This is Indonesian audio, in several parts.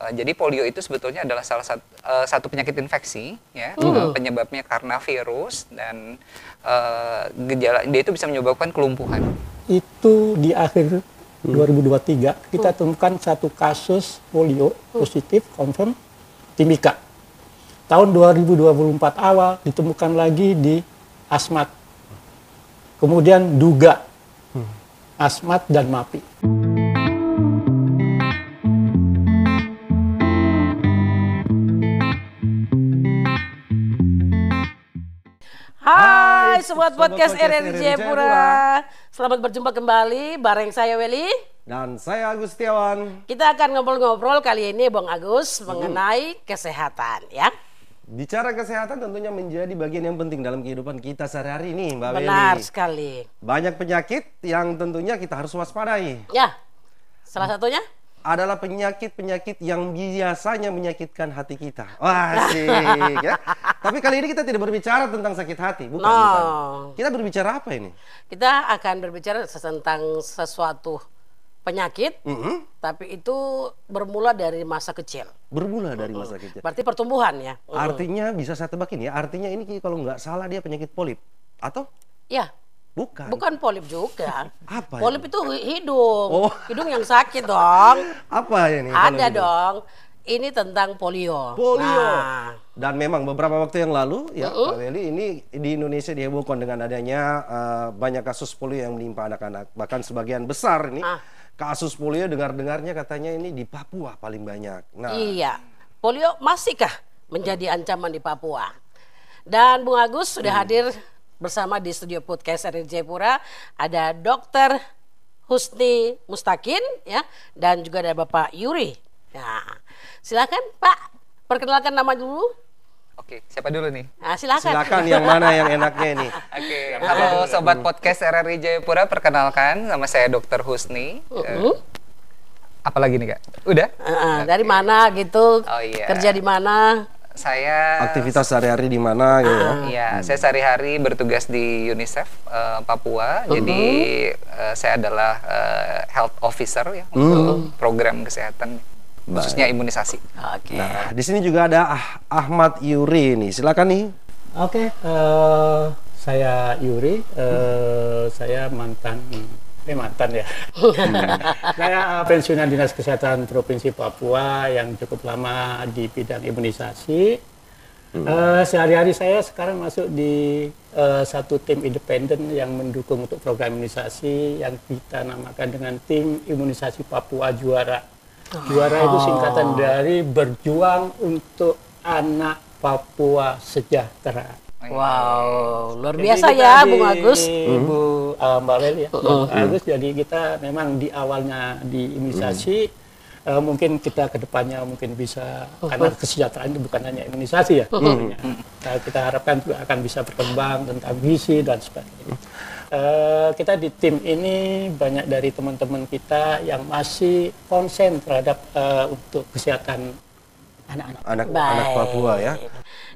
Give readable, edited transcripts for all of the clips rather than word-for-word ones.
Jadi polio itu sebetulnya adalah salah satu penyakit infeksi, ya, penyebabnya karena virus dan gejala dia itu bisa menyebabkan kelumpuhan. Itu di akhir 2023 kita temukan satu kasus polio positif confirm Timika. Tahun 2024 awal ditemukan lagi di Asmat. Kemudian Duga, Asmat dan Mapi. Hai Sobat Podcast RRI Jayapura. Selamat berjumpa kembali bareng saya Weli. Dan saya Agus Setiawan. Kita akan ngobrol-ngobrol kali ini Bang Agus mengenai kesehatan ya. Bicara kesehatan tentunya menjadi bagian yang penting dalam kehidupan kita sehari-hari ini, Mbak Weli. Benar sekali. Banyak penyakit yang tentunya kita harus waspadai. Ya, salah satunya adalah penyakit-penyakit yang biasanya menyakitkan hati kita. Wah, asik ya. Tapi kali ini kita tidak berbicara tentang sakit hati, bukan. Kita berbicara apa ini? Kita akan berbicara tentang sesuatu penyakit, tapi itu bermula dari masa kecil. Bermula dari masa kecil. Berarti pertumbuhan ya. Artinya bisa saya tebakin ya, artinya ini kalau nggak salah dia penyakit polip. Atau? Ya. Bukan. Bukan polip juga. Apa polip itu hidung. Oh. Hidung yang sakit dong. Apa ini? Ada dong. Ini tentang polio. Polio. Nah. Dan memang beberapa waktu yang lalu ya Pak Weli, ini di Indonesia dihebohkan dengan adanya banyak kasus polio yang menimpa anak-anak. Bahkan sebagian besar ini kasus polio dengar-dengarnya katanya ini di Papua paling banyak. Nah, iya. Polio masihkah menjadi ancaman di Papua? Dan Bung Agus sudah hadir bersama di studio podcast RRI Jayapura. Ada Dr. Husni Mustakin ya, dan juga ada Bapak Yuri. Nah, silakan Pak, perkenalkan nama dulu. Oke, siapa dulu nih? Nah, silakan. Silakan yang mana yang enaknya ini. Oke, halo Sobat Podcast RRI Jayapura, perkenalkan nama saya Dr. Husni. Apalagi nih Kak? Udah? Dari mana gitu? Oh, iya. Kerja di mana? Saya Aktivitas sehari-hari di mana gitu ya? Iya, saya sehari-hari bertugas di UNICEF Papua. Jadi saya adalah health officer ya untuk program kesehatan khususnya imunisasi. Oke. Nah, di sini juga ada Ahmad Yuri nih. Silakan nih. Oke, saya Yuri, saya mantan ya. Saya pensiunan Dinas Kesehatan Provinsi Papua yang cukup lama di bidang imunisasi. Sehari-hari saya sekarang masuk di satu tim independen yang mendukung untuk program imunisasi yang kita namakan dengan tim imunisasi Papua Juara. Juara itu singkatan dari berjuang untuk anak Papua sejahtera. Wow, luar biasa ya Bung Agus. Ibu Mbak Weli ya, Bung Agus. Jadi kita memang di awalnya di imunisasi, mungkin kita kedepannya mungkin bisa, karena kesejahteraan itu bukan hanya imunisasi ya. Nah, kita harapkan juga akan bisa berkembang tentang gizi dan sebagainya. Kita di tim ini banyak dari teman-teman kita yang masih konsen terhadap untuk kesehatan anak-anak. Anak Papua ya.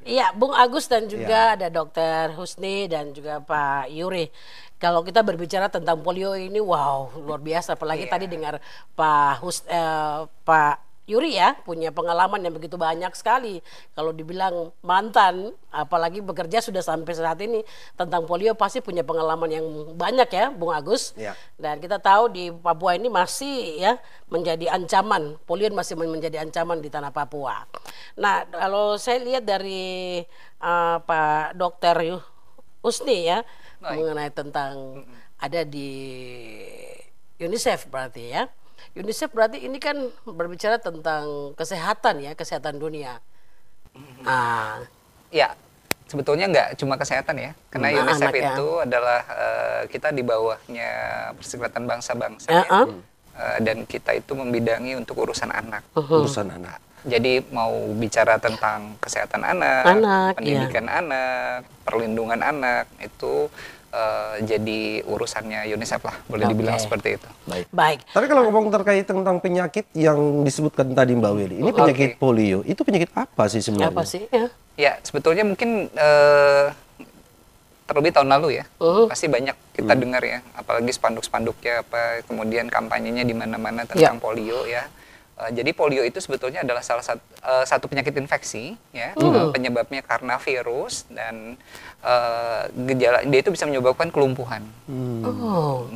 Iya, Bung Agus dan juga ada Dr. Husni dan juga Pak Yuri. Kalau kita berbicara tentang polio ini, wow, luar biasa. Apalagi tadi dengar Pak Yuri ya, punya pengalaman yang begitu banyak sekali. Kalau dibilang mantan, apalagi bekerja sudah sampai saat ini, tentang polio pasti punya pengalaman yang banyak ya, Bung Agus. Ya. Dan kita tahu di Papua ini masih ya menjadi ancaman, polio masih menjadi ancaman di tanah Papua. Nah, kalau saya lihat dari Pak Dr. Husni ya, mengenai tentang ada di UNICEF berarti ya. UNICEF berarti ini kan berbicara tentang kesehatan ya, kesehatan dunia. Ya, sebetulnya nggak cuma kesehatan ya, karena UNICEF itu adalah kita di bawahnya Perserikatan Bangsa-Bangsa ya. Dan kita itu membidangi untuk urusan anak. Urusan anak. Jadi mau bicara tentang kesehatan anak, pendidikan anak, perlindungan anak, itu jadi urusannya UNICEF lah, boleh dibilang seperti itu. Baik. Tapi kalau ngomong terkait tentang penyakit yang disebutkan tadi Mbak Weli, ini penyakit polio, itu penyakit apa sih sebenarnya? Apa sih? Ya, ya sebetulnya mungkin terlebih tahun lalu ya, pasti banyak kita dengar ya, apalagi spanduk-spanduknya apa, kemudian kampanyenya di mana-mana tentang polio ya. Jadi polio itu sebetulnya adalah salah satu penyakit infeksi, ya, penyebabnya karena virus dan gejala dia itu bisa menyebabkan kelumpuhan,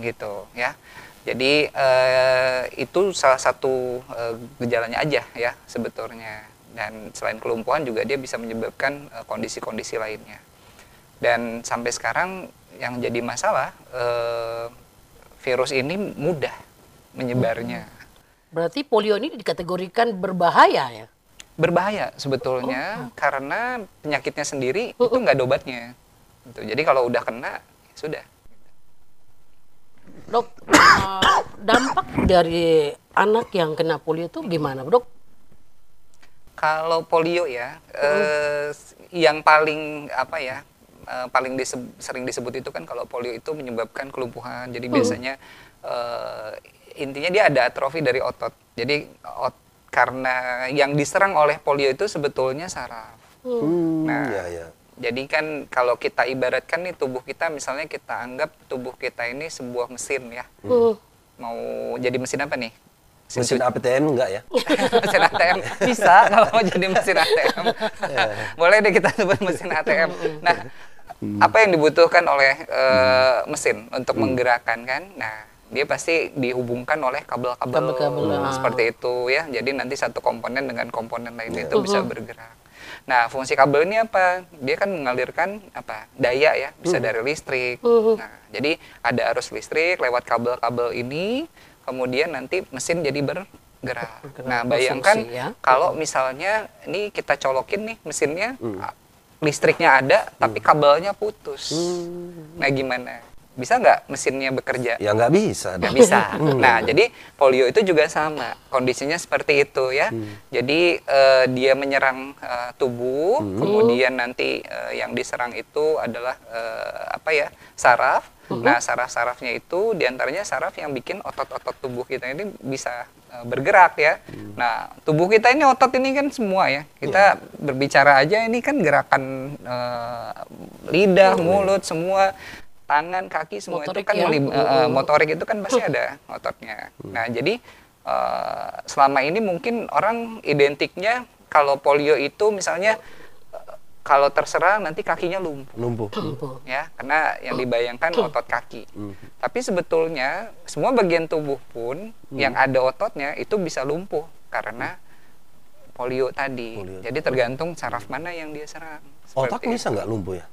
gitu, ya. Jadi itu salah satu gejalanya aja, ya, sebetulnya. Dan selain kelumpuhan juga dia bisa menyebabkan kondisi-kondisi lainnya. Dan sampai sekarang yang jadi masalah virus ini mudah menyebarnya. Berarti polio ini dikategorikan berbahaya ya? Berbahaya sebetulnya karena penyakitnya sendiri itu nggak ada obatnya. Gitu. Jadi kalau udah kena, ya sudah. Dok, dampak dari anak yang kena polio itu gimana, Dok? Kalau polio ya, yang paling sering disebut itu kan kalau polio itu menyebabkan kelumpuhan. Jadi biasanya intinya dia ada atrofi dari otot. Jadi karena yang diserang oleh polio itu sebetulnya saraf. Nah, jadi kan kalau kita ibaratkan nih tubuh kita, misalnya kita anggap tubuh kita ini sebuah mesin ya. Mau jadi mesin apa nih? Mesin ATM enggak ya? Mesin ATM bisa kalau mau jadi mesin ATM. Boleh deh kita sebut mesin ATM. Nah, apa yang dibutuhkan oleh mesin untuk menggerakkan kan? Nah, dia pasti dihubungkan oleh kabel-kabel seperti itu ya. Jadi nanti satu komponen dengan komponen lainnya itu bisa bergerak. Nah, fungsi kabel ini apa? Dia kan mengalirkan daya ya, bisa dari listrik. Nah, jadi ada arus listrik lewat kabel-kabel ini, kemudian nanti mesin jadi bergerak. Nah, bayangkan kalau misalnya ini kita colokin nih mesinnya, listriknya ada, tapi kabelnya putus. Nah, gimana? Bisa nggak mesinnya bekerja? Ya nggak bisa. Nggak bisa. Nah, jadi polio itu juga sama. Kondisinya seperti itu ya. Jadi dia menyerang tubuh, kemudian nanti yang diserang itu adalah saraf. Nah, saraf-sarafnya itu diantaranya saraf yang bikin otot-otot tubuh kita ini bisa bergerak ya. Nah, tubuh kita ini otot ini kan semua ya. Kita berbicara aja ini kan gerakan lidah, mulut, semua. Tangan, kaki, semua motorik itu kan motorik itu kan pasti ada ototnya. Nah, jadi selama ini mungkin orang identiknya kalau polio itu misalnya kalau terserang nanti kakinya lumpuh. Ya, karena yang dibayangkan otot kaki. Tapi sebetulnya semua bagian tubuh pun yang ada ototnya itu bisa lumpuh karena polio tadi. Jadi tergantung saraf mana yang dia serang. Otak bisa nggak lumpuh ya?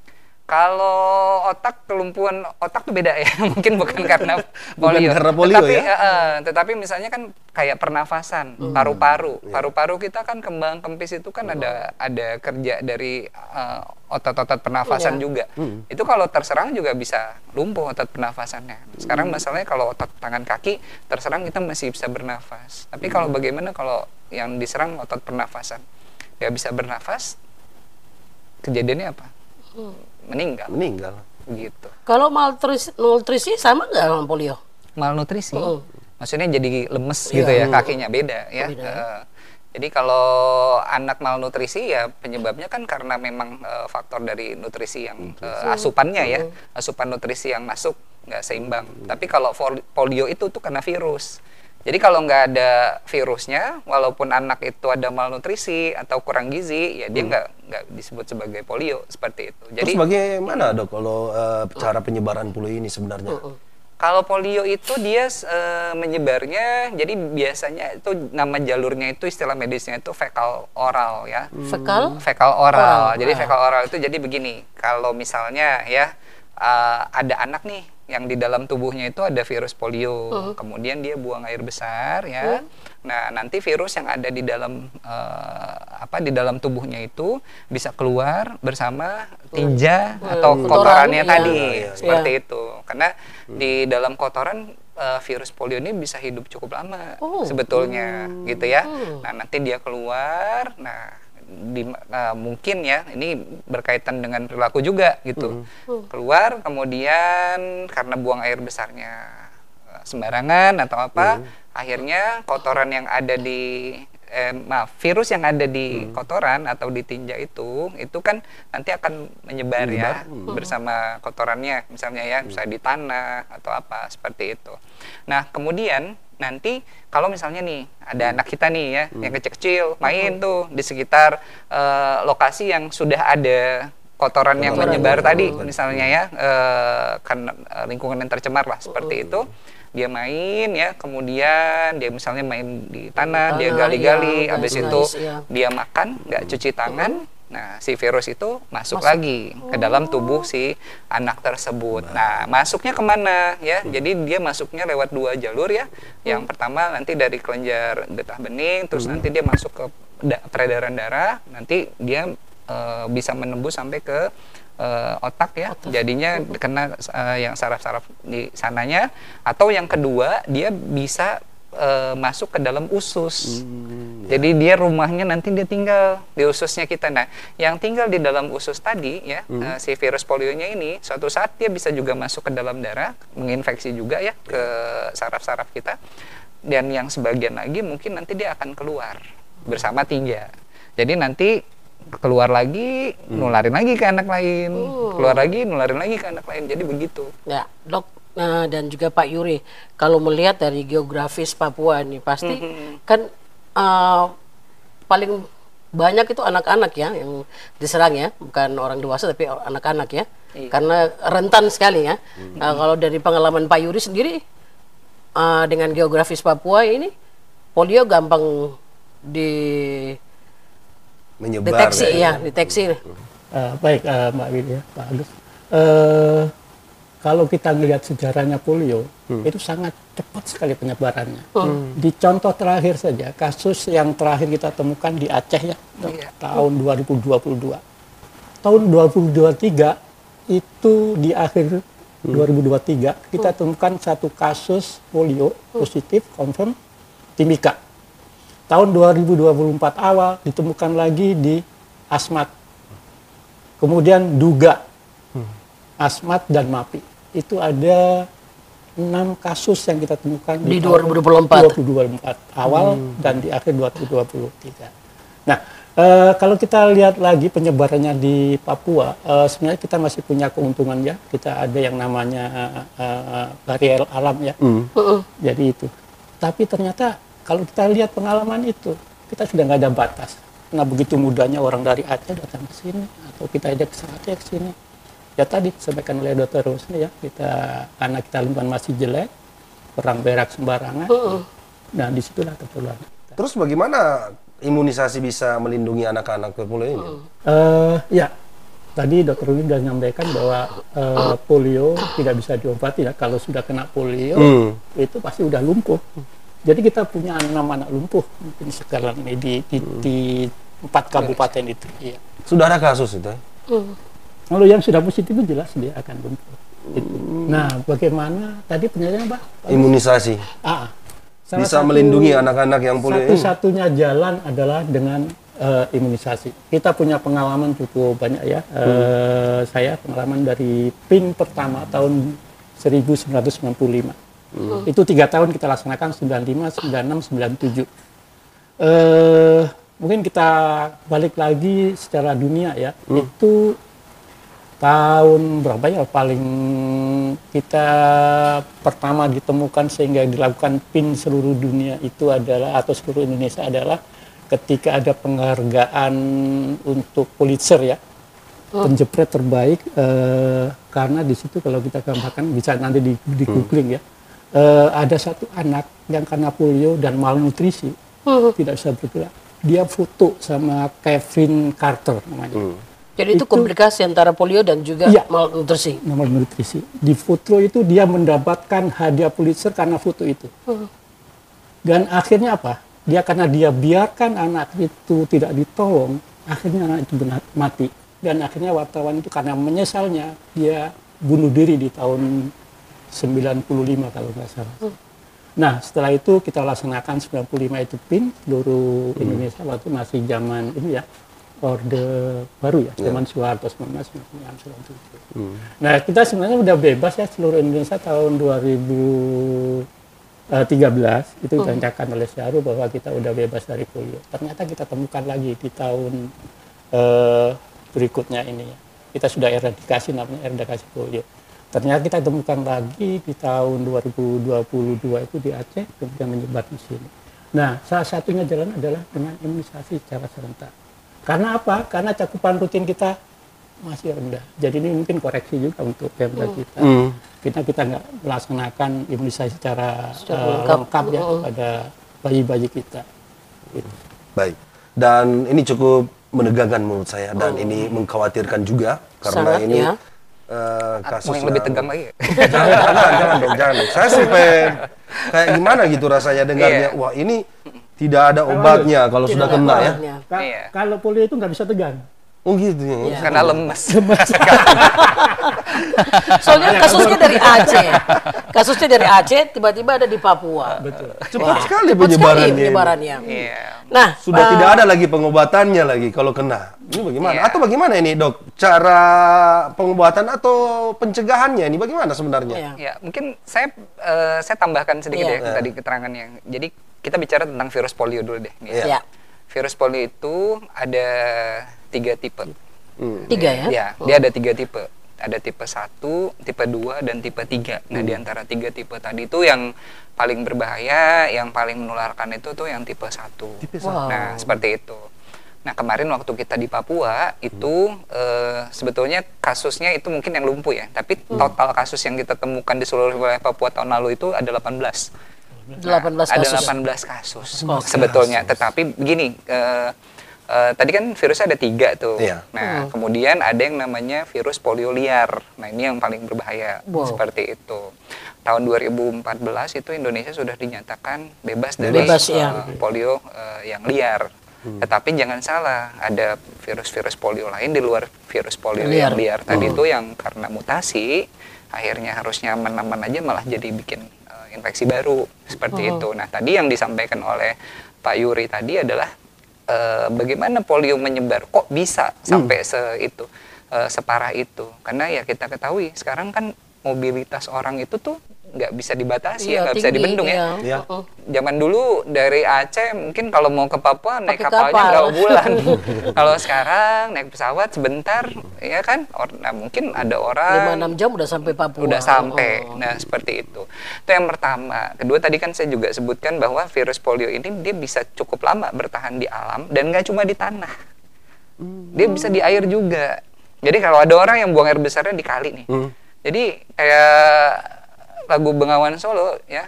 Kalau kelumpuhan otak tuh beda ya, mungkin bukan karena polio. Bukan karena polio tetapi misalnya kan kayak pernafasan, paru-paru. Paru-paru kita kan kembang kempis itu kan ada kerja dari otot-otot pernafasan juga. Itu kalau terserang juga bisa lumpuh otot pernafasannya. Sekarang masalahnya kalau otot tangan kaki terserang kita masih bisa bernafas. Tapi kalau bagaimana kalau yang diserang otot pernafasan? Nggak bisa bernafas, kejadiannya apa? Meninggal gitu. Kalau malnutrisi sama nggak sama polio? Malnutrisi maksudnya jadi lemes gitu ya, kakinya beda ya. Jadi kalau anak malnutrisi ya penyebabnya kan karena memang faktor dari nutrisi yang asupannya ya, asupan nutrisi yang masuk nggak seimbang. Tapi kalau polio itu tuh karena virus. Jadi kalau nggak ada virusnya, walaupun anak itu ada malnutrisi atau kurang gizi, ya dia nggak disebut sebagai polio seperti itu. Jadi terus bagaimana dok kalau cara penyebaran polio ini sebenarnya? Kalau polio itu dia menyebarnya, jadi biasanya itu nama jalurnya itu istilah medisnya itu fekal oral ya. Fekal oral. Jadi fekal oral itu jadi begini, kalau misalnya ya ada anak nih yang di dalam tubuhnya itu ada virus polio, kemudian dia buang air besar ya. Nah, nanti virus yang ada di dalam di dalam tubuhnya itu bisa keluar bersama tinja atau kotorannya tadi, seperti itu. Karena di dalam kotoran virus polio ini bisa hidup cukup lama sebetulnya, gitu ya. Nah, nanti dia keluar, mungkin ya ini berkaitan dengan perilaku juga gitu. Keluar kemudian karena buang air besarnya sembarangan atau apa, akhirnya kotoran yang ada di virus yang ada di kotoran atau di tinja itu kan nanti akan menyebar ya bersama kotorannya, misalnya ya, misalnya di tanah atau apa seperti itu. Nah, kemudian nanti kalau misalnya nih ada anak kita nih ya yang kecil-kecil main tuh di sekitar lokasi yang sudah ada kotoran yang menyebar tadi, misalnya ya, kan lingkungan yang tercemar lah seperti itu. Dia main ya, kemudian dia misalnya main di tanah, dia gali-gali, habis itu dia makan, nggak cuci tangan, nah si virus itu masuk lagi ke dalam tubuh si anak tersebut. Nah, masuknya kemana ya? Jadi dia masuknya lewat 2 jalur ya. Yang pertama nanti dari kelenjar getah bening, terus nanti dia masuk ke peredaran darah, nanti dia bisa menembus sampai ke otak ya, jadinya kena yang saraf-saraf di sananya, atau yang kedua dia bisa masuk ke dalam usus. Jadi dia rumahnya nanti dia tinggal di ususnya kita. Nah, yang tinggal di dalam usus tadi ya, si virus polionya ini suatu saat dia bisa juga masuk ke dalam darah, menginfeksi juga ya ke saraf-saraf kita. Dan yang sebagian lagi mungkin nanti dia akan keluar bersama tinja. Jadi nanti keluar lagi, nularin lagi ke anak lain, keluar lagi, nularin lagi ke anak lain. Jadi begitu. Ya, Dok, dan juga Pak Yuri, kalau melihat dari geografis Papua ini pasti kan paling banyak itu anak-anak ya yang diserang ya, bukan orang dewasa tapi anak-anak ya, karena rentan sekali ya. Kalau dari pengalaman Pak Yuri sendiri dengan geografis Papua ini, polio gampang menyebar deteksi. Baik, Mbak Widi ya, Pak Agus. Kalau kita melihat sejarahnya polio, itu sangat cepat sekali penyebarannya. Di contoh terakhir saja, kasus yang terakhir kita temukan di Aceh ya, tahun 2022. Tahun 2023 itu di akhir 2023 kita temukan satu kasus polio positif confirm Timika. Tahun 2024 awal ditemukan lagi di Asmat. Kemudian Duga, Asmat dan Mapi. Itu ada 6 kasus yang kita temukan di 2024 awal dan di akhir 2023. Nah, kalau kita lihat lagi penyebarannya di Papua, sebenarnya kita masih punya keuntungan ya. Kita ada yang namanya barier alam ya. Jadi itu. Tapi ternyata kalau kita lihat pengalaman itu, kita sudah nggak ada batas. Karena begitu mudahnya orang dari Aceh datang ke sini, atau kita ada ke Aceh ke sini. Ya tadi disampaikan oleh Dr. Rusni ya, karena kita lingkungan masih jelek, perang berak sembarangan, nah disitulah keperluan. Terus bagaimana imunisasi bisa melindungi anak-anak polio ini? Ya, tadi Dr. Rusni sudah menyampaikan bahwa polio tidak bisa diobati ya. Kalau sudah kena polio, itu pasti udah lumpuh. Jadi kita punya 6 anak lumpuh mungkin sekarang ini di 4 kabupaten itu. Iya. Sudah ada kasus itu? Kalau yang sudah positif itu jelas dia akan lumpuh. Gitu. Nah, bagaimana tadi penjelasannya Pak? Imunisasi. Bisa melindungi anak-anak yang polio ini. Satu-satunya jalan adalah dengan imunisasi. Kita punya pengalaman cukup banyak ya. Saya pengalaman dari PIN pertama tahun 1995. Itu 3 tahun kita laksanakan 95, 96, 97. Mungkin kita balik lagi secara dunia ya. Itu tahun berapa ya paling kita pertama ditemukan sehingga dilakukan PIN seluruh dunia itu adalah atau seluruh Indonesia adalah ketika ada penghargaan untuk Pulitzer ya. Penjepret terbaik karena di situ kalau kita gambarkan bisa nanti di googling ya. Ada satu anak yang karena polio dan malnutrisi tidak bisa bergerak. Dia foto sama Kevin Carter namanya. Jadi itu komplikasi antara polio dan juga malnutrisi. Malnutrisi. Di foto itu dia mendapatkan hadiah Pulitzer karena foto itu. Dan akhirnya apa? Karena dia biarkan anak itu tidak ditolong, akhirnya anak itu mati. Dan akhirnya wartawan itu karena menyesalnya dia bunuh diri di tahun 95 kalau nggak salah. Nah setelah itu kita laksanakan 95 itu PIN seluruh Indonesia waktu masih zaman ini ya Orde Baru ya, zaman Soeharto 1997. Nah kita sebenarnya udah bebas ya seluruh Indonesia tahun 2000 13 itu ditanyakan oleh Syahrul bahwa kita udah bebas dari polio. Ternyata kita temukan lagi di tahun berikutnya ini ya. Kita sudah eradikasi, namanya eradikasi polio. Ternyata kita temukan lagi di tahun 2022 itu di Aceh, kemudian menyebar di sini. Nah, salah satunya jalan adalah dengan imunisasi secara serentak. Karena apa? Karena cakupan rutin kita masih rendah. Jadi ini mungkin koreksi juga untuk Pemda kita. Kita nggak melaksanakan imunisasi secara lengkap ya pada bayi-bayi kita. Gitu. Baik. Dan ini cukup menegangkan menurut saya dan ini mengkhawatirkan juga karena sangat, ini ya. Kasus yang lebih tegang lagi. jangan dong. Saya sampai kayak gimana gitu rasanya dengarnya. Wah, ini tidak ada obatnya kalau sudah kena ya. Kalau polio itu nggak bisa tegang. Oh gitu ya. Karena lemes. Soalnya kasusnya dari Aceh. Kasusnya dari Aceh tiba-tiba ada di Papua. Betul. Cepat sekali Cepat sekali penyebarannya. penyebarannya. Iya. Nah, Sudah tidak ada lagi pengobatannya lagi kalau kena. Ini bagaimana? Iya. Atau bagaimana ini, Dok? Cara pengobatan atau pencegahannya ini bagaimana sebenarnya? Iya. Ya, mungkin saya tambahkan sedikit ya tadi keterangannya. Jadi kita bicara tentang virus polio dulu deh. Nih. Ya. Virus polio itu ada 3 tipe. 3 ya? Ya, dia ada 3 tipe. Ada tipe 1, tipe 2, dan tipe 3. Nah, di antara 3 tipe tadi itu yang paling berbahaya, yang paling menularkan itu tuh yang tipe 1. Wow. Nah, seperti itu. Nah, kemarin waktu kita di Papua itu sebetulnya kasusnya itu mungkin yang lumpuh ya, tapi total kasus yang kita temukan di seluruh wilayah Papua tahun lalu itu ada 18. 18 kasus. Ada 18 kasus sebetulnya. Tetapi begini, tadi kan virusnya ada 3 tuh. Iya. Nah, kemudian ada yang namanya virus polio liar. Nah, ini yang paling berbahaya. Seperti itu. Tahun 2014 itu Indonesia sudah dinyatakan bebas dari polio yang liar. Tetapi jangan salah, ada virus-virus polio lain di luar virus polio yang liar tadi itu yang karena mutasi akhirnya harusnya aman-aman aja malah jadi bikin infeksi baru seperti itu. Nah, tadi yang disampaikan oleh Pak Yuri tadi adalah bagaimana polio menyebar kok bisa sampai separah itu. Karena ya kita ketahui sekarang kan mobilitas orang itu tuh nggak bisa dibatasi, nggak bisa dibendung ya. Zaman dulu dari Aceh mungkin kalau mau ke Papua naik kapalnya berapa bulan. Kalau sekarang naik pesawat sebentar, ya kan? Nah, mungkin ada orang 5-6 jam udah sampai Papua. Udah sampai. Nah, seperti itu. Itu yang pertama. Kedua tadi kan saya juga sebutkan bahwa virus polio ini dia bisa cukup lama bertahan di alam dan nggak cuma di tanah. Dia bisa di air juga. Jadi kalau ada orang yang buang air besarnya di kali nih. Jadi kayak lagu Bengawan Solo ya,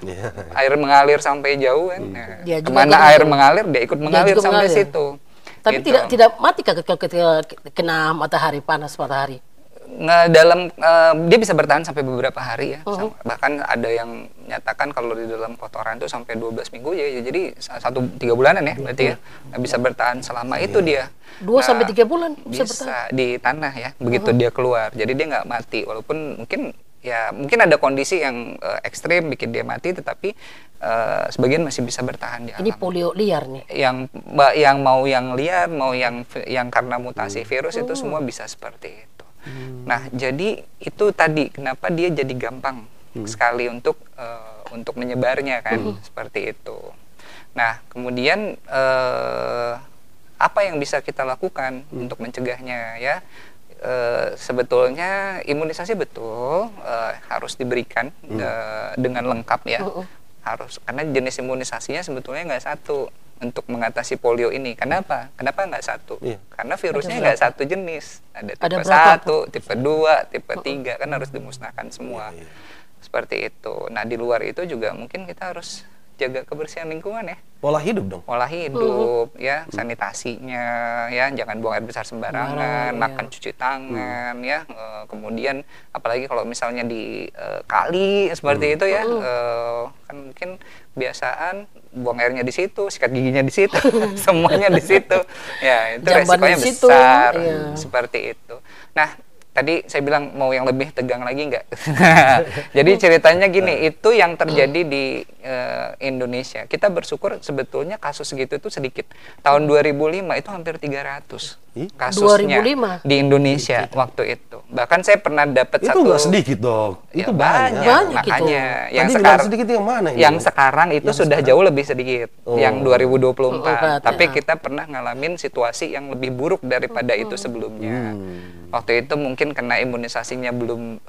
air mengalir sampai jauh kan. Nah, kemana air mengalir dia ikut mengalir sampai situ. Tapi gitu. tidak mati ketika kena matahari, panas matahari. Dia bisa bertahan sampai beberapa hari ya. Bahkan ada yang nyatakan kalau di dalam kotoran itu sampai 12 minggu ya. Jadi 1-3 bulanan ya berarti ya. Bisa bertahan selama itu dia. 2-3 bulan bisa bertahan di tanah ya. Begitu dia keluar. Jadi dia nggak mati walaupun mungkin ada kondisi yang ekstrim bikin dia mati, tetapi sebagian masih bisa bertahan di alam. Ini polio liar nih. Yang mau yang liar, mau yang karena mutasi virus itu semua bisa seperti itu. Nah, jadi itu tadi kenapa dia jadi gampang sekali untuk menyebarnya kan, seperti itu. Nah, kemudian apa yang bisa kita lakukan untuk mencegahnya ya? Sebetulnya imunisasi betul harus diberikan dengan lengkap ya, harus, karena jenis imunisasinya sebetulnya nggak satu untuk mengatasi polio ini. Kenapa nggak satu? Karena virusnya nggak satu jenis, ada tipe 1, tipe 2, tipe 3 kan harus dimusnahkan semua. Seperti itu. Nah, di luar itu juga mungkin kita harus jaga kebersihan lingkungan ya. Pola hidup dong. Pola hidup ya, sanitasinya ya, jangan buang air besar sembarangan, makan cuci tangan ya. Kemudian apalagi kalau misalnya di kali seperti itu ya, kan mungkin kebiasaan buang airnya di situ, sikat giginya di situ, semuanya di situ. Ya, itu resikonya besar. Seperti itu. Nah, tadi saya bilang mau yang lebih tegang lagi nggak? Jadi ceritanya gini, itu yang terjadi di Indonesia. Kita bersyukur sebetulnya kasus segitu itu sedikit. Tahun 2005 itu hampir 300. kasusnya 2005 di Indonesia waktu itu. Bahkan saya pernah dapat Itu satu. nggak sedikit dok. Ya, Itu banyak. Banyak makanya itu. yang Tadi bilang sekarang sedikit yang mana ini? yang sekarang itu sudah jauh lebih sedikit, yang 2024. Tapi ya. kita pernah ngalamin situasi yang lebih buruk daripada itu sebelumnya. Waktu itu mungkin kena imunisasinya belum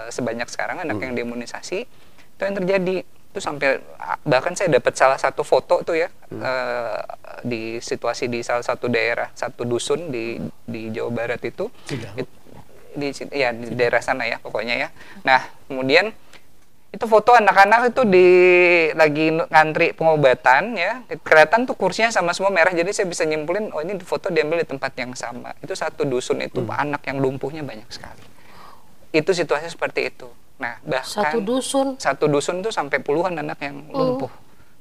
sebanyak sekarang anak yang diimunisasi. Itu yang terjadi. Itu sampai bahkan saya dapat salah satu foto tuh ya di situasi di salah satu daerah, satu dusun di Jawa Barat itu. Di daerah sana ya pokoknya ya. Nah, kemudian itu foto anak-anak itu lagi ngantri pengobatan ya. Kelihatan tuh kursinya sama semua merah, jadi saya bisa nyimpulin oh ini foto diambil di tempat yang sama. Itu satu dusun itu anak yang lumpuhnya banyak sekali. Itu situasinya seperti itu. Nah, bahkan satu dusun tuh sampai puluhan anak yang lumpuh.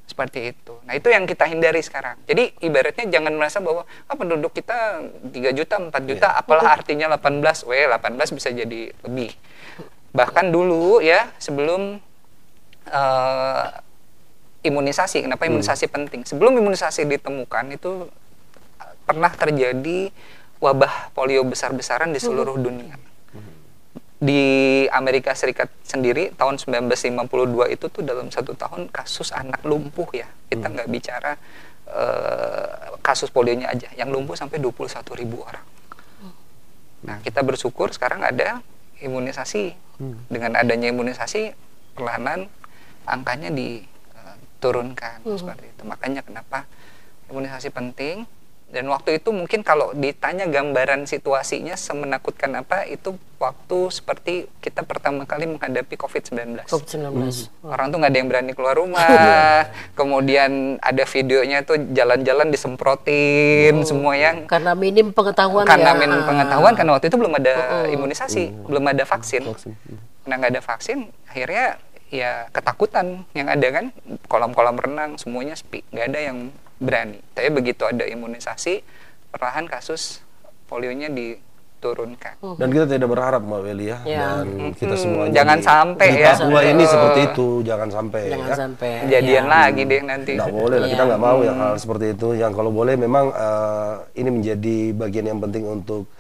Seperti itu. Nah, itu yang kita hindari sekarang. Jadi, ibaratnya jangan merasa bahwa penduduk kita 3 juta, 4 juta, apalah artinya 18. 18 bisa jadi lebih. Bahkan dulu ya, sebelum imunisasi, kenapa imunisasi penting? Sebelum imunisasi ditemukan, itu pernah terjadi wabah polio besar-besaran di seluruh dunia. Di Amerika Serikat sendiri tahun 1952 itu tuh dalam 1 tahun kasus anak lumpuh ya, kita nggak bicara kasus polionya aja, yang lumpuh sampai 21.000 orang. Nah, kita bersyukur sekarang ada imunisasi. Dengan adanya imunisasi perlahan angkanya diturunkan seperti itu. Makanya kenapa imunisasi penting. Dan waktu itu mungkin kalau ditanya gambaran situasinya semenakutkan apa, itu waktu seperti kita pertama kali menghadapi COVID-19. Orang tuh nggak ada yang berani keluar rumah. Kemudian ada videonya tuh jalan-jalan disemprotin semua yang karena minim pengetahuan minim pengetahuan, karena waktu itu belum ada imunisasi, belum ada vaksin. Nah, nggak ada vaksin, akhirnya ya ketakutan yang ada kan, kolam-kolam renang semuanya sepi, nggak ada yang berani. Tapi begitu ada imunisasi, perlahan kasus polionya diturunkan. Dan kita tidak berharap Mbak Weli ya, dan kita semua jangan sampai di ya. Papua ini seperti itu, jangan sampai kejadian lagi deh nanti. Nggak boleh lah, kita nggak mau yang hal seperti itu. Yang kalau boleh memang ini menjadi bagian yang penting untuk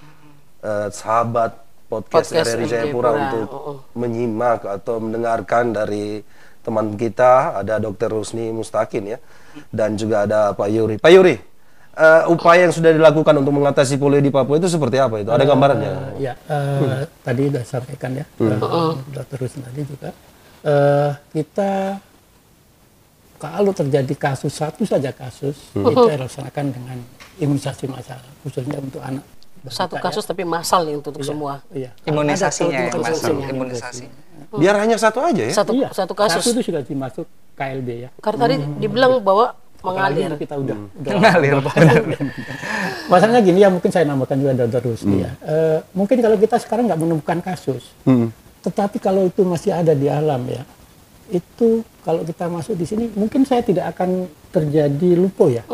sahabat podcast RRI Jayapura untuk menyimak atau mendengarkan dari teman kita, ada Dr. Rusni Mustakin ya, dan juga ada Pak Yuri. Pak Yuri, upaya yang sudah dilakukan untuk mengatasi polio di Papua itu seperti apa itu? Ada gambarannya? Tadi sudah sampaikan ya, Dr. Rusni tadi juga. Kita kalau terjadi kasus, satu saja kasus, kita laksanakan dengan imunisasi massal, khususnya untuk anak. Satu kasus tapi massal nih untuk semua. Imunisasinya yang massal, imunisasi. Biar hanya satu aja ya? Satu kasus. Satu itu sudah dimasuk KLB ya. Karena tadi dibilang bahwa mengalir. Kita udah mengalir. Masalahnya gini ya, mungkin saya nambahkan juga Dr. Rusdi ya. Mungkin kalau kita sekarang nggak menemukan kasus, tetapi kalau itu masih ada di alam ya, itu kalau kita masuk di sini, mungkin saya tidak akan terjadi lumpuh ya.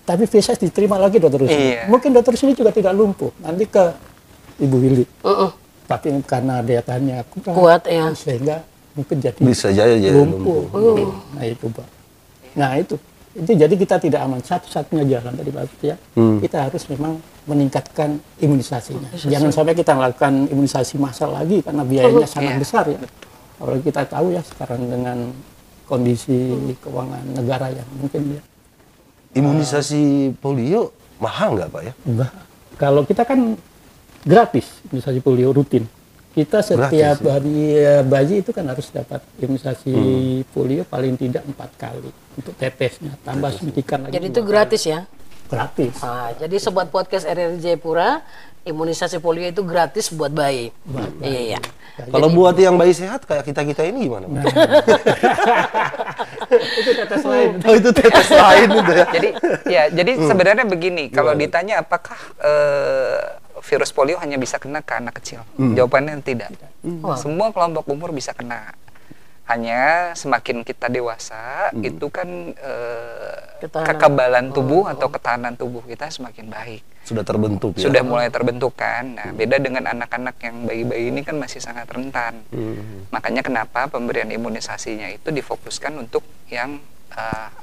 Tapi feses diterima lagi Dr. Rusdi. Mungkin Dr. Rusdi juga tidak lumpuh, nanti ke Ibu Willy. Tapi karena daya tahannya kuat ya, sehingga mungkin jadi bisa jadi lumpuh. Nah itu Pak. Nah itu jadi kita tidak aman. Satu-satunya jalan tadi Pak ya, kita harus memang meningkatkan imunisasinya. Jangan sampai kita melakukan imunisasi massal lagi karena biayanya sangat besar ya. Kalau kita tahu ya sekarang dengan kondisi keuangan negara yang mungkin ya. Imunisasi polio mahal nggak Pak ya? Enggak. Kalau kita kan gratis imunisasi polio rutin. Kita setiap hari bayi itu kan harus dapat imunisasi polio paling tidak 4 kali untuk tetesnya. Tambah suntikan lagi. Jadi itu gratis ya? Gratis. Jadi sobat podcast RRI Jayapura, imunisasi polio itu gratis buat bayi. Iya. Kalau buat yang bayi sehat kayak kita ini gimana? Itu tetes lain. Oh, itu tetes lain itu ya. Jadi sebenarnya begini, kalau ditanya apakah virus polio hanya bisa kena ke anak kecil, jawabannya tidak. Semua kelompok umur bisa kena. Hanya semakin kita dewasa, itu kan kekebalan tubuh atau ketahanan tubuh kita semakin baik. Sudah terbentuk ya? Sudah mulai terbentuk kan. Nah, beda dengan anak-anak yang bayi-bayi ini kan masih sangat rentan. Makanya kenapa pemberian imunisasinya itu difokuskan untuk yang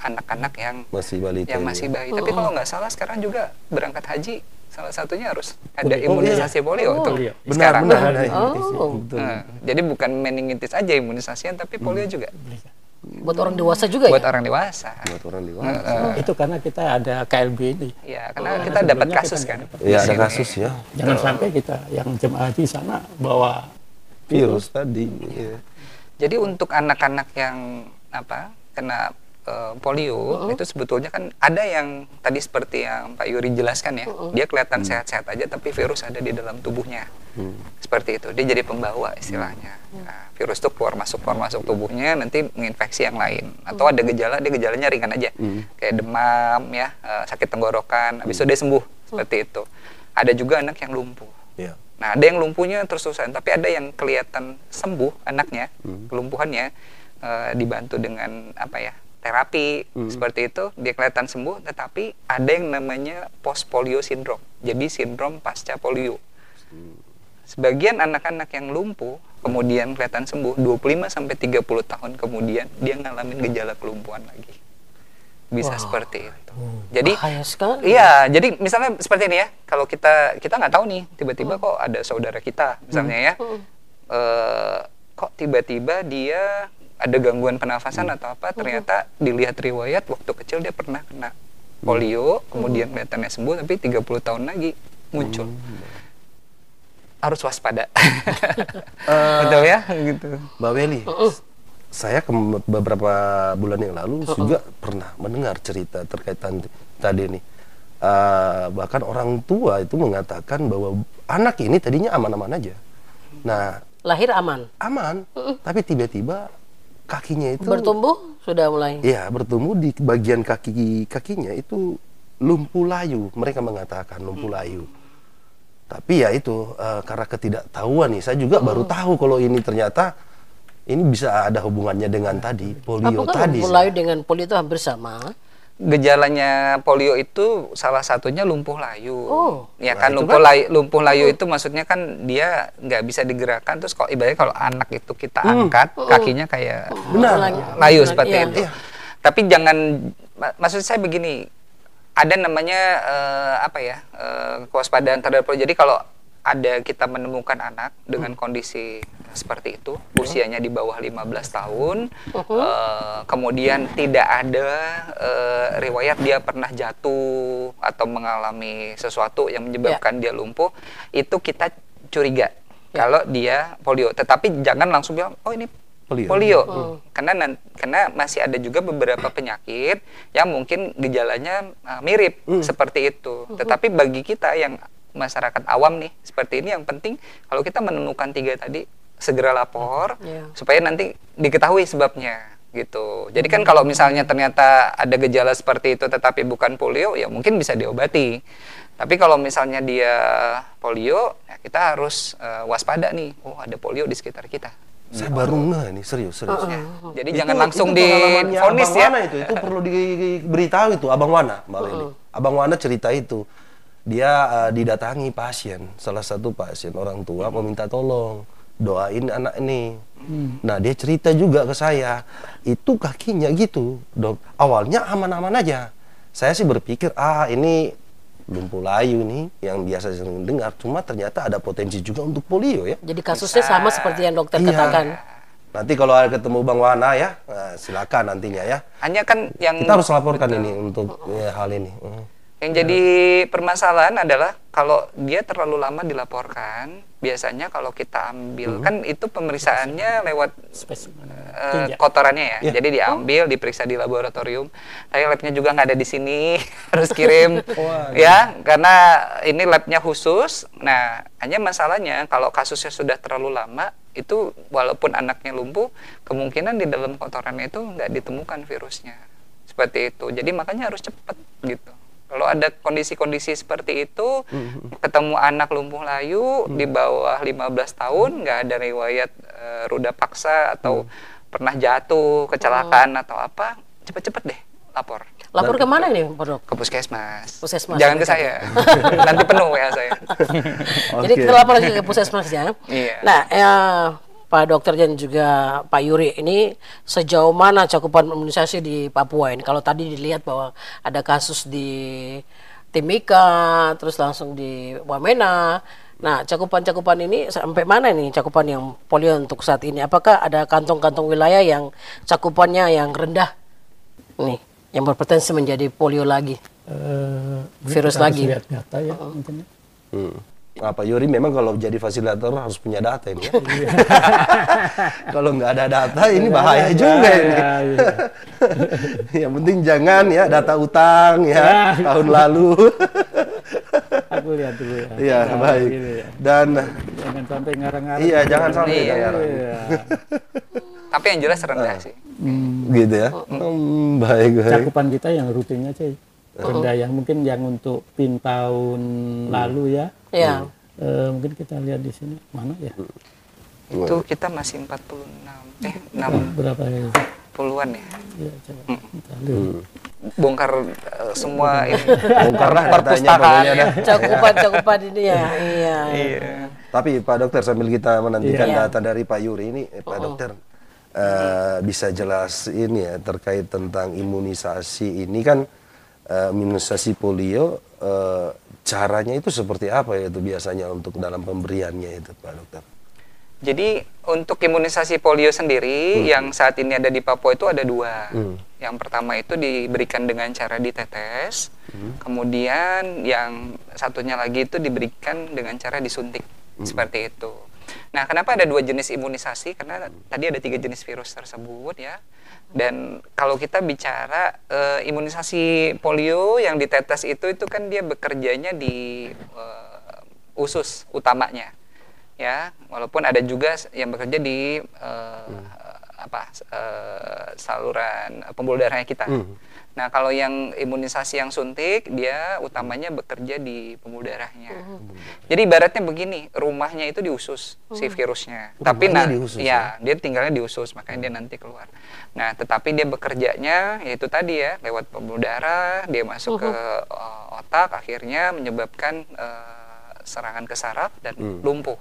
anak-anak yang Masih balita yang ini masih ya. bayi. Tapi kalau nggak salah sekarang juga berangkat haji salah satunya harus ada imunisasi polio tuh Polio. sekarang. Benar. Nah, jadi bukan meningitis aja imunisasian, tapi polio juga Buat orang dewasa juga buat ya? orang dewasa. Buat orang dewasa. Itu karena kita ada KLB ini. Ya, karena kita dapat sebelumnya kasus kita kan. dapat. Iya, di ada sini. kasus ya. Jangan sampai kita yang jemaah haji sana bawa Virus tadi. Iya. Jadi untuk anak-anak yang kena polio itu sebetulnya kan ada yang tadi seperti yang Pak Yuri jelaskan ya, dia kelihatan sehat-sehat aja tapi virus ada di dalam tubuhnya. Seperti itu, dia jadi pembawa istilahnya. Nah, virus itu keluar masuk tubuhnya, nanti menginfeksi yang lain. Atau ada gejala, dia gejalanya ringan aja, kayak demam ya, sakit tenggorokan, habis itu dia sembuh seperti itu. Ada juga anak yang lumpuh. Iya. Nah, ada yang lumpuhnya terus-terusan, tapi ada yang kelihatan sembuh anaknya, kelumpuhannya dibantu dengan terapi seperti itu, dia kelihatan sembuh, tetapi ada yang namanya post polio syndrome. Jadi sindrom pasca polio. Sebagian anak-anak yang lumpuh kemudian kelihatan sembuh 25 sampai 30 tahun kemudian dia ngalamin gejala kelumpuhan lagi. Bisa seperti itu. Jadi Bahaya sekali. iya, jadi misalnya seperti ini ya, kalau kita nggak tahu nih, tiba-tiba kok ada saudara kita misalnya ya, kok tiba-tiba dia ada gangguan pernafasan atau apa, ternyata dilihat riwayat waktu kecil dia pernah kena polio, kemudian kelihatannya sembuh, tapi 30 tahun lagi muncul. Harus waspada. Betul ya? Gitu. Mbak Weli, saya beberapa bulan yang lalu juga pernah mendengar cerita terkait tadi nih. Bahkan orang tua itu mengatakan bahwa anak ini tadinya aman-aman aja. Nah, Lahir aman. aman, tapi tiba-tiba kakinya itu Bertumbuh sudah mulai. ya bertumbuh di bagian kakinya itu lumpuh layu. Mereka mengatakan lumpuh layu. Tapi ya itu karena ketidaktahuan nih, saya juga baru tahu kalau ini ternyata ini bisa ada hubungannya dengan tadi polio Apakah tadi. mulai dengan polio itu hampir sama? Gejalanya polio itu salah satunya lumpuh layu. Ya Nah, kan itu lumpuh layu itu maksudnya kan dia nggak bisa digerakkan, terus kalau ibaratnya kalau anak itu kita angkat kakinya kayak layu seperti Iya. itu. Tapi jangan, maksud saya begini, ada namanya kewaspadaan terhadap polio. Jadi kalau ada kita menemukan anak dengan kondisi seperti itu, usianya di bawah 15 tahun, kemudian tidak ada riwayat dia pernah jatuh atau mengalami sesuatu yang menyebabkan dia lumpuh, itu kita curiga kalau dia polio. Tetapi jangan langsung bilang, oh ini polio. Karena masih ada juga beberapa penyakit yang mungkin gejalanya mirip seperti itu. Tetapi bagi kita yang masyarakat awam nih seperti ini, yang penting kalau kita menemukan 3 tadi segera lapor supaya nanti diketahui sebabnya gitu. Jadi kan kalau misalnya ternyata ada gejala seperti itu tetapi bukan polio, ya mungkin bisa diobati. Tapi kalau misalnya dia polio, ya kita harus waspada nih. Oh, ada polio di sekitar kita. Saya baru ngeh ini, serius. Jadi jangan langsung pengalamannya divonis Abang ya. Wana itu perlu diberitahu itu Abang Wana, Mbak Weli. Abang Wana cerita itu. Dia didatangi pasien, salah satu pasien, orang tua meminta tolong doain anak ini. Nah, dia cerita juga ke saya, itu kakinya gitu, Dok. Awalnya aman-aman aja. Saya sih berpikir, ini lumpuh layu nih yang biasa sering dengar, cuma ternyata ada potensi juga untuk polio ya. Jadi kasusnya sama seperti yang dokter katakan. Nanti kalau ada ketemu Bang Wana ya, silakan nantinya ya. Hanya kan yang Kita harus laporkan ini untuk hal ini. Yang jadi permasalahan adalah kalau dia terlalu lama dilaporkan, biasanya kalau kita ambil, kan itu pemeriksaannya lewat kotorannya ya. Jadi diambil, diperiksa di laboratorium. Tapi labnya juga nggak ada di sini, harus kirim. Ya, karena ini labnya khusus. Nah, hanya masalahnya kalau kasusnya sudah terlalu lama, itu walaupun anaknya lumpuh, kemungkinan di dalam kotorannya itu nggak ditemukan virusnya. Seperti itu. Jadi makanya harus cepat gitu. Kalau ada kondisi-kondisi seperti itu, ketemu anak lumpuh layu di bawah 15 tahun, nggak ada riwayat ruda paksa atau pernah jatuh, kecelakaan atau apa, cepet-cepet deh lapor. Lapor ke mana ini, Pak Dok? Ke puskesmas. Puskesmas. Jangan ke saya. Nanti penuh ya saya. Jadi kita lapor lagi ke puskesmas ya. Iya. Nah, Pak Dokter dan juga Pak Yuri, ini sejauh mana cakupan imunisasi di Papua ini? Kalau tadi dilihat bahwa ada kasus di Timika, terus langsung di Wamena. Nah, cakupan-cakupan ini sampai mana nih cakupan yang polio untuk saat ini? Apakah ada kantong-kantong wilayah yang cakupannya yang rendah nih, yang berpotensi menjadi polio lagi? Virus lagi. Lihat data ya mungkin. Pak Yuri memang kalau jadi fasilitator harus punya data ini ya. Kalau nggak ada data ini bahaya juga ini. Yang penting jangan ya data utang ya tahun lalu. Aku lihat dulu ya. Iya, baik. Gitu ya. Dan Jangan sampai ngarang-ngarang. iya, jangan sampai Iya. ngarang. Iya. Tapi yang jelas rendah sih. Gitu ya. Baik, baik. Cakupan kita yang rutinnya sih rendah, yang mungkin yang untuk PIN tahun lalu ya. Ya. Mungkin kita lihat di sini mana ya? Itu kita masih 60-an Berapa ya? ya. Ya, coba kita lihat. Bongkar semua ini. Bongkar lah datanya perpustakaan. pokoknya dah. Cakupan-cakupan ini ya. Iya. Tapi Pak Dokter, sambil kita menantikan Iya. data dari Pak Yuri ini, Pak Dokter bisa jelas ini ya terkait tentang imunisasi ini kan, imunisasi polio, caranya itu seperti apa ya itu biasanya untuk dalam pemberiannya itu Pak Dokter? Jadi untuk imunisasi polio sendiri yang saat ini ada di Papua itu ada dua. Yang pertama itu diberikan dengan cara ditetes, kemudian yang satunya lagi itu diberikan dengan cara disuntik, seperti itu. Nah, kenapa ada dua jenis imunisasi? Karena tadi ada 3 jenis virus tersebut ya. Dan kalau kita bicara imunisasi polio yang ditetes itu kan dia bekerjanya di usus utamanya. Ya, walaupun ada juga yang bekerja di saluran pembuluh darahnya kita. Nah, kalau yang imunisasi yang suntik, dia utamanya bekerja di pembuluh darahnya. Jadi ibaratnya begini, rumahnya itu di usus si virusnya. Tapi Rumahnya di usus, ya, dia tinggalnya di usus, makanya dia nanti keluar. Nah, tetapi dia bekerjanya yaitu tadi ya, lewat pembuluh darah, dia masuk ke otak, akhirnya menyebabkan serangan ke saraf dan lumpuh.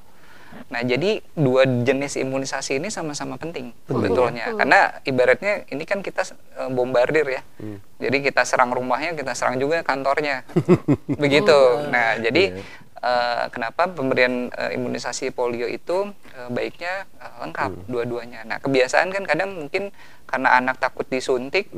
Nah, jadi dua jenis imunisasi ini sama-sama penting sebetulnya. Karena ibaratnya ini kan kita bombardir ya. Jadi kita serang rumahnya, kita serang juga kantornya. Begitu. Nah, jadi kenapa pemberian imunisasi polio itu baiknya lengkap dua-duanya. Nah, kebiasaan kan kadang mungkin karena anak takut disuntik,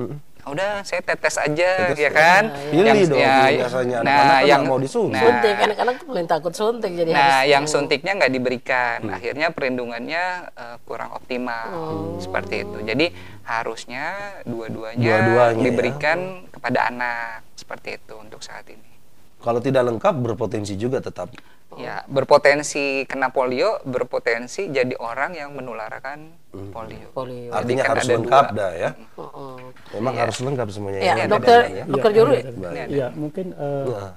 udah saya tetes aja ya kan. Pilih dong biasanya anak-anak yang mau disuntik. Suntik, anak-anak tuh paling takut suntik jadi harus. Yang suntiknya nggak diberikan, akhirnya perlindungannya kurang optimal seperti itu. Jadi harusnya dua-duanya diberikan kepada anak seperti itu untuk saat ini. Kalau tidak lengkap berpotensi juga tetap. Ya, berpotensi kena polio, berpotensi jadi orang yang menularkan polio. Artinya kan harus ada lengkap dua. dah ya. Memang harus lengkap semuanya. Ya, Iya, dokter Juru. Iya, mungkin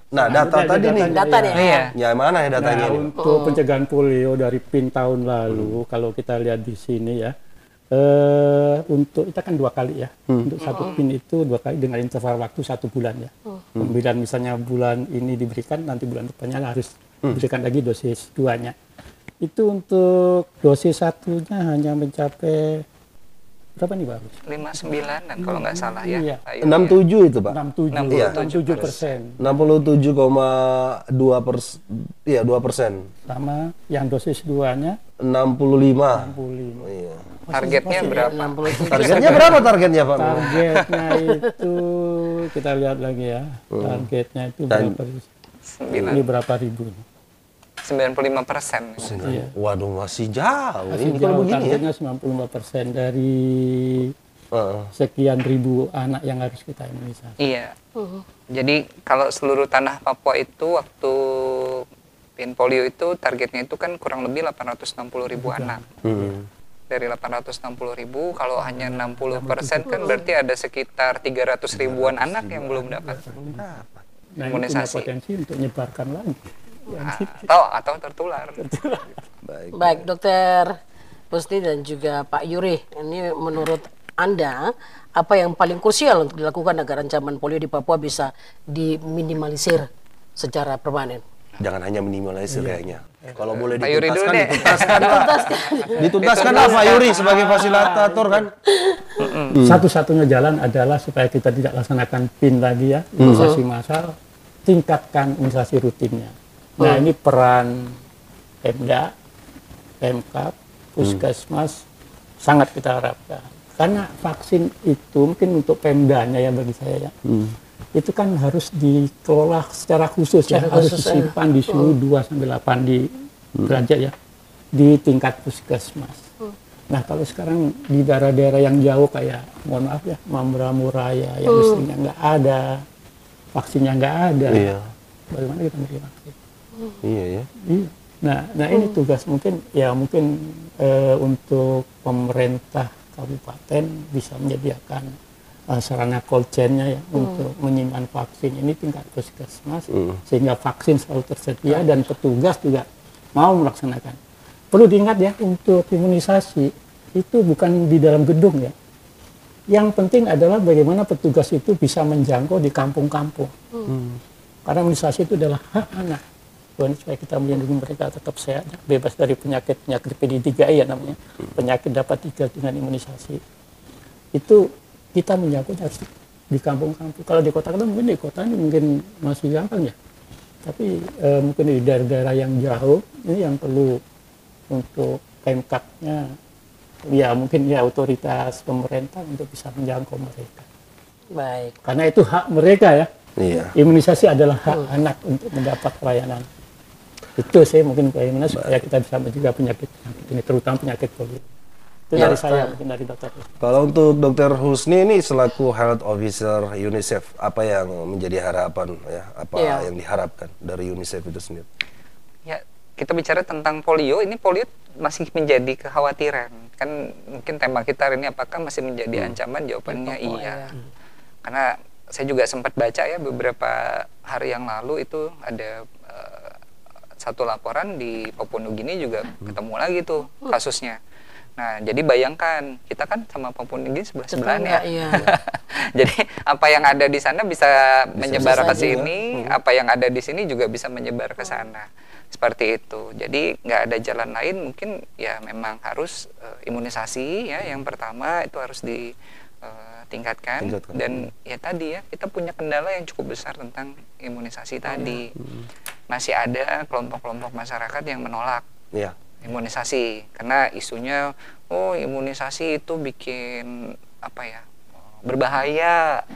Nah, data tadi nih. Data nih. Iya. Ya, mana ya datanya nah, ini? untuk pencegahan polio dari PIN tahun lalu, kalau kita lihat di sini ya, untuk kita kan 2 kali ya, untuk satu PIN itu 2 kali dengan interval waktu 1 bulan ya. Kemudian misalnya bulan ini diberikan, nanti bulan depannya harus diberikan lagi dosis 2-nya. Itu untuk dosis 1-nya hanya mencapai berapa nih Pak? 59 kalau nggak salah ya. Iya. Pak Yuri. 67 itu Pak. 67%. 67,2%. Iya, 2%. Sama yang dosis 2-nya 65. 65. Iya. Targetnya berapa? 67. Targetnya berapa targetnya Pak? Targetnya itu kita lihat lagi ya. Targetnya itu berapa? Ini berapa ribu? 95%. Iya. Waduh, masih jauh. Masih Ini kalau jauh, begini ya. targetnya 95% dari sekian ribu anak yang harus kita imunisasi. Iya. Jadi kalau seluruh tanah Papua itu waktu PIN polio itu targetnya itu kan kurang lebih 860.000 anak. Dari 860.000 kalau hanya 60% kan berarti ada sekitar 300 ribuan anak yang belum dapat Nah, ini punya imunisasi. potensi untuk menyebarkan lagi. Atau tertular. Baik, Dokter Pusti dan juga Pak Yuri, ini menurut Anda apa yang paling krusial untuk dilakukan agar ancaman polio di Papua bisa diminimalisir secara permanen? Jangan hanya minimalisir kayaknya. Kalau boleh Pak Yuri dulu dituntaskan, deh. dituntaskan Pak. Dituntaskan lah Pak Yuri sebagai fasilitator kan. Satu-satunya jalan adalah supaya kita tidak laksanakan PIN lagi ya, imunisasi massal, tingkatkan imunisasi rutinnya. Nah ini peran Pemda, Pemkab, Puskesmas sangat kita harapkan. Karena vaksin itu mungkin untuk Pemdanya ya bagi saya ya, itu kan harus dikelola secara khusus ya, harus disimpan di suhu 2-8 di derajat ya, di tingkat Puskesmas. Nah kalau sekarang di daerah-daerah yang jauh kayak, mohon maaf ya, Mambramu Raya yang listriknya nggak ada, vaksinnya nggak ada, bagaimana kita beri vaksin? Iya ya. Iya. Nah ini tugas mungkin untuk pemerintah kabupaten bisa menyediakan sarana cold chain-nya ya untuk menyimpan vaksin ini tingkat Puskesmas sehingga vaksin selalu tersedia dan petugas juga mau melaksanakan. Perlu diingat ya, untuk imunisasi itu bukan di dalam gedung ya. Yang penting adalah bagaimana petugas itu bisa menjangkau di kampung-kampung. Karena imunisasi itu adalah hak anak. Supaya kita melindungi mereka tetap sehat, bebas dari penyakit PD3I ya namanya. Penyakit dapat dijaga dengan imunisasi. Itu kita menjangkau harus di kampung-kampung. Kalau di kota kan mungkin di kota ini mungkin masih gampang ya. Tapi mungkin di daerah-daerah yang jauh ini yang perlu untuk Pemkabnya ya mungkin ya otoritas pemerintah untuk bisa menjangkau mereka. Baik. Karena itu hak mereka ya. Iya. Imunisasi adalah hak anak untuk mendapat pelayanan. Itu sih mungkin bagaimana supaya kita bisa mencegah penyakit ini, terutama penyakit polio. Itu dari saya, mungkin dari dokter. Kalau untuk Dokter Husni ini selaku Health Officer UNICEF, apa yang menjadi harapan ya? Apa yang diharapkan dari UNICEF itu sendiri? Ya, kita bicara tentang polio, ini polio masih menjadi kekhawatiran. Kan mungkin tema kita hari ini apakah masih menjadi ancaman? Jawabannya iya. Karena saya juga sempat baca ya beberapa hari yang lalu itu ada satu laporan di Papua Nugini juga ketemu lagi tuh kasusnya. Nah, jadi bayangkan kita kan sama Papua Nugini sebelah-sebelahan ya. Iya. Jadi apa yang ada di sana bisa menyebar ke sini, apa yang ada di sini juga bisa menyebar ke sana. Seperti itu. Jadi nggak ada jalan lain, mungkin ya memang harus imunisasi ya. Yang pertama itu harus ditingkatkan. Dan ya tadi ya kita punya kendala yang cukup besar tentang imunisasi tadi. Masih ada kelompok-kelompok masyarakat yang menolak imunisasi karena isunya imunisasi itu bikin apa ya, berbahaya,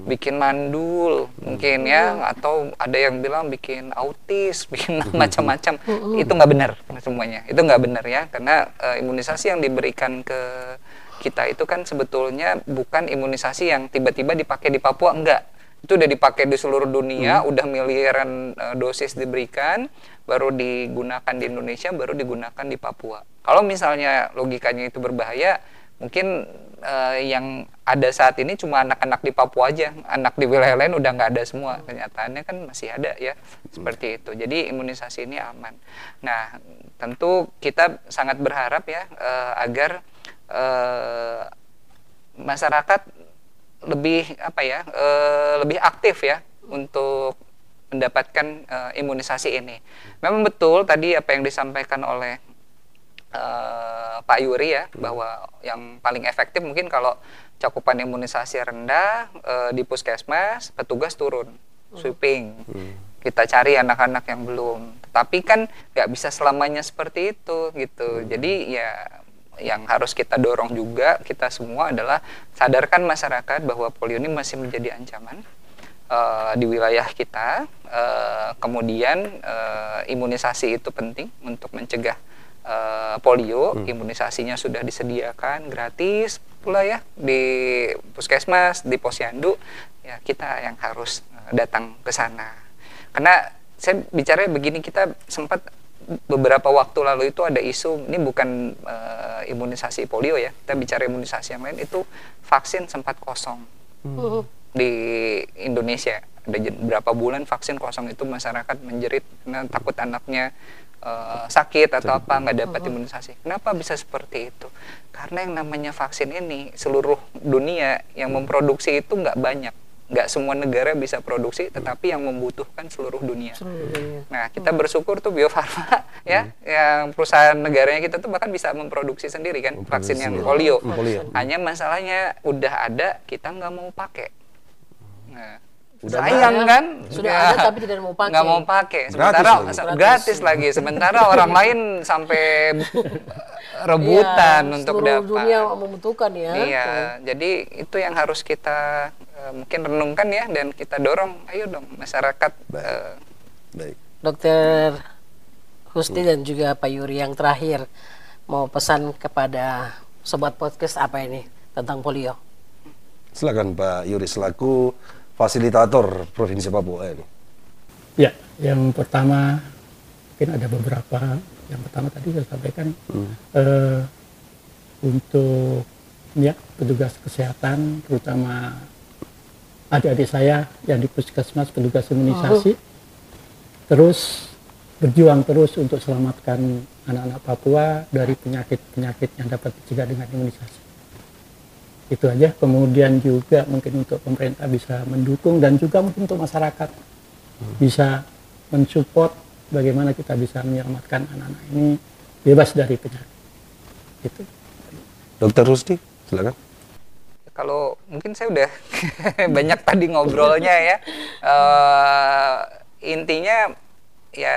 bikin mandul mungkin ya, atau ada yang bilang bikin autis, bikin macam-macam. Itu nggak benar semuanya, itu nggak benar ya, karena imunisasi yang diberikan ke kita itu kan sebetulnya bukan imunisasi yang tiba-tiba dipakai di Papua, enggak. Itu udah dipakai di seluruh dunia, udah miliaran dosis diberikan, baru digunakan di Indonesia, baru digunakan di Papua. Kalau misalnya logikanya itu berbahaya, mungkin yang ada saat ini cuma anak-anak di Papua aja, anak di wilayah lain udah nggak ada semua. Kenyataannya kan masih ada ya, seperti itu. Jadi imunisasi ini aman. Nah, tentu kita sangat berharap ya agar masyarakat lebih lebih aktif ya untuk mendapatkan imunisasi ini. Memang betul tadi apa yang disampaikan oleh Pak Yuri ya, bahwa yang paling efektif mungkin kalau cakupan imunisasi rendah di puskesmas, petugas turun sweeping, kita cari anak-anak yang belum. Tetapi kan nggak bisa selamanya seperti itu gitu. Jadi ya yang harus kita dorong juga kita semua adalah sadarkan masyarakat bahwa polio ini masih menjadi ancaman di wilayah kita. Kemudian imunisasi itu penting untuk mencegah polio. Imunisasinya sudah disediakan gratis pula ya di puskesmas, di posyandu. Ya kita yang harus datang ke sana. Karena saya bicara begini, kita sempat beberapa waktu lalu itu ada isu, ini bukan imunisasi polio ya, kita bicara imunisasi yang lain, itu vaksin sempat kosong di Indonesia. Ada berapa bulan vaksin kosong, itu masyarakat menjerit karena takut anaknya sakit atau apa, nggak dapat imunisasi. Kenapa bisa seperti itu? Karena yang namanya vaksin ini seluruh dunia yang memproduksi itu nggak banyak. nggak semua negara bisa produksi, tetapi yang membutuhkan seluruh dunia. Nah, kita bersyukur tuh Bio Farma ya, yang perusahaan negaranya kita tuh bahkan bisa memproduksi sendiri kan vaksin yang polio. Hanya masalahnya udah ada, kita nggak mau pakai. Nah, sayang kan? Sudah ada tapi tidak mau pakai. Nggak mau pakai. Sementara gratis lagi. Sementara orang lain sampai rebutan untuk dapat. Seluruh dunia membutuhkan ya. Iya, jadi itu yang harus kita mungkin renungkan ya, dan kita dorong. Ayo dong masyarakat. Baik. Dokter Husni dan juga Pak Yuri, yang terakhir mau pesan kepada sobat podcast apa ini tentang polio? Silakan Pak Yuri selaku fasilitator Provinsi Papua ini. Ya, yang pertama mungkin ada beberapa. Yang pertama tadi saya sampaikan untuk ya petugas kesehatan, terutama adik-adik saya yang di puskesmas, petugas imunisasi, terus berjuang terus untuk selamatkan anak-anak Papua dari penyakit-penyakit yang dapat dicegah dengan imunisasi. Itu aja. Kemudian juga mungkin untuk pemerintah bisa mendukung, dan juga mungkin untuk masyarakat bisa mensupport bagaimana kita bisa menyelamatkan anak-anak ini bebas dari penyakit. Gitu. Dokter Husni, silakan. Kalau mungkin saya udah banyak tadi ngobrolnya ya. Intinya ya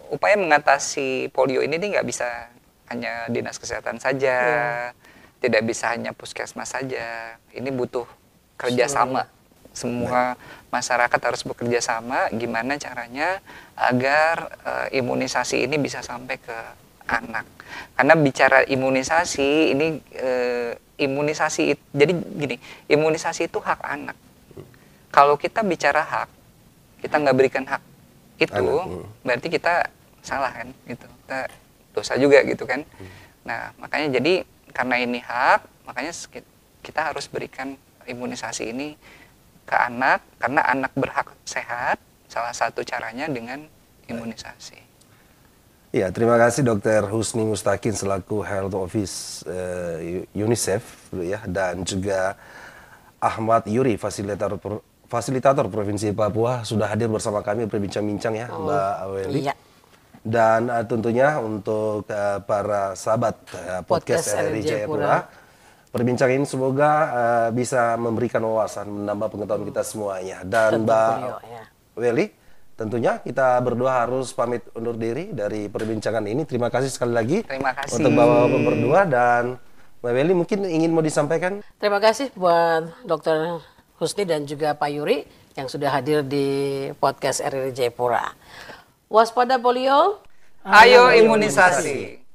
upaya mengatasi polio ini nggak bisa hanya dinas kesehatan saja, tidak bisa hanya puskesmas saja. Ini butuh kerjasama. Semua masyarakat harus bekerja sama. Gimana caranya agar imunisasi ini bisa sampai ke anak. Karena bicara imunisasi ini jadi gini, imunisasi itu hak anak. Kalau kita bicara hak, kita nggak berikan hak itu, berarti kita salah kan, gitu. Kita dosa juga gitu kan. Nah, makanya jadi karena ini hak, makanya kita harus berikan imunisasi ini ke anak, karena anak berhak sehat. Salah satu caranya dengan imunisasi. Ya, terima kasih Dr. Husni Mustakin selaku Health Office UNICEF ya, dan juga Ahmad Yuri, fasilitator Provinsi Papua, sudah hadir bersama kami berbincang-bincang ya, Mbak Aweli. Iya. Dan tentunya untuk para sahabat podcast RRI Jayapura, perbincangan ini semoga bisa memberikan wawasan, menambah pengetahuan kita semuanya. Dan Mbak Weli, tentunya kita berdua harus pamit undur diri dari perbincangan ini. Terima kasih sekali lagi. Terima kasih untuk Bapak-Bapak berdua, dan Mbak Weli mungkin ingin mau disampaikan. Terima kasih buat Dr. Husni dan juga Pak Yuri yang sudah hadir di podcast RRI Jayapura. Waspada polio, ayo imunisasi.